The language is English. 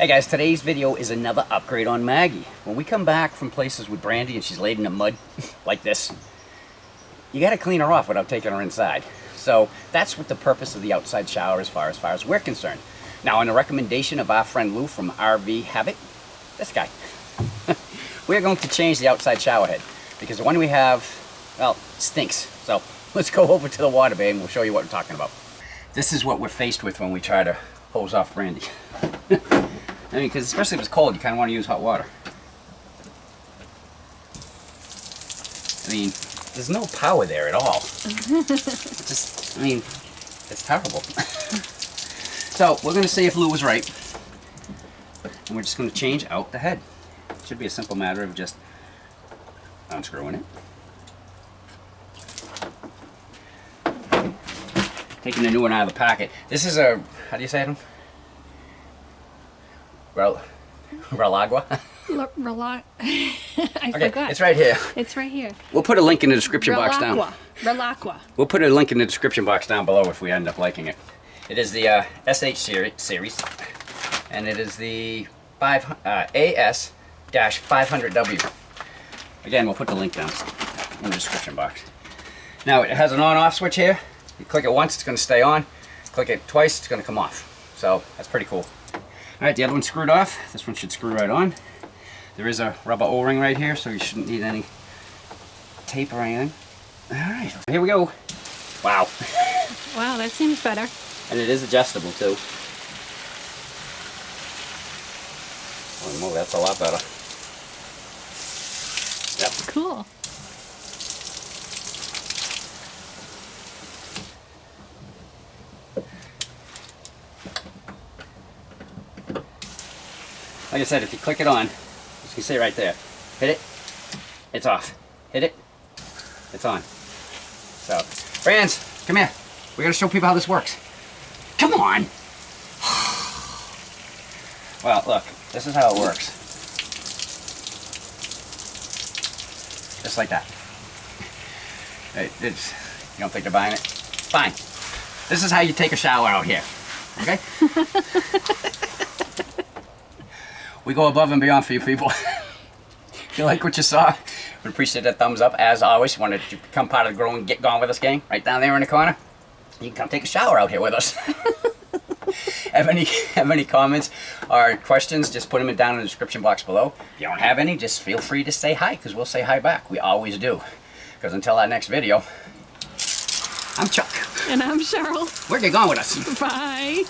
Hey guys, today's video is another upgrade on Maggie. When we come back from places with Brandy and she's laid in the mud like this, you gotta clean her off without taking her inside. So that's what the purpose of the outside shower as far as we're concerned. Now, on the recommendation of our friend Lou from RV Habit, this guy, we're going to change the outside shower head because the one we have, well, stinks. So let's go over to the water bay and we'll show you what we're talking about. This is what we're faced with when we try to hose off Brandy. I mean, because especially if it's cold, you kind of want to use hot water. I mean, there's no power there at all. Just, I mean, it's terrible. So we're going to see if Lou was right. And we're just going to change out the head. It should be a simple matter of just unscrewing it. Taking the new one out of the packet. This is a, how do you say it? Relaqua? I forgot. It's right here. It's right here. We'll put a link in the description box down. Relaqua. We'll put a link in the description box down below if we end up liking it. It is the SH series, and it is the AS-500W. Again, we'll put the link down in the description box. Now, it has an on-off switch here. You click it once, it's going to stay on. Click it twice, it's going to come off. So that's pretty cool. All right, the other one's screwed off. This one should screw right on. There is a rubber O-ring right here, so you shouldn't need any tape or anything. All right, here we go. Wow. Wow, that seems better. And it is adjustable too. Oh no, that's a lot better. Yep. Cool. Like I said, if you click it on, as you can see right there, hit it, it's off. Hit it, it's on. So, friends, come here. We gotta show people how this works. Come on! Well, look, this is how it works. Just like that. You don't think they're buying it? Fine. This is how you take a shower out here, okay? We go above and beyond for you people. If you like what you saw, would appreciate that thumbs up. As always, you want to become part of the growing Get Gone With Us gang, right down there in the corner, you can come take a shower out here with us. have any comments or questions, just put them down in the description box below. If you don't have any, just feel free to say hi, because we'll say hi back. We always do. Because until our next video, I'm Chuck. And I'm Cheryl. We're Get Gone With Us. Bye.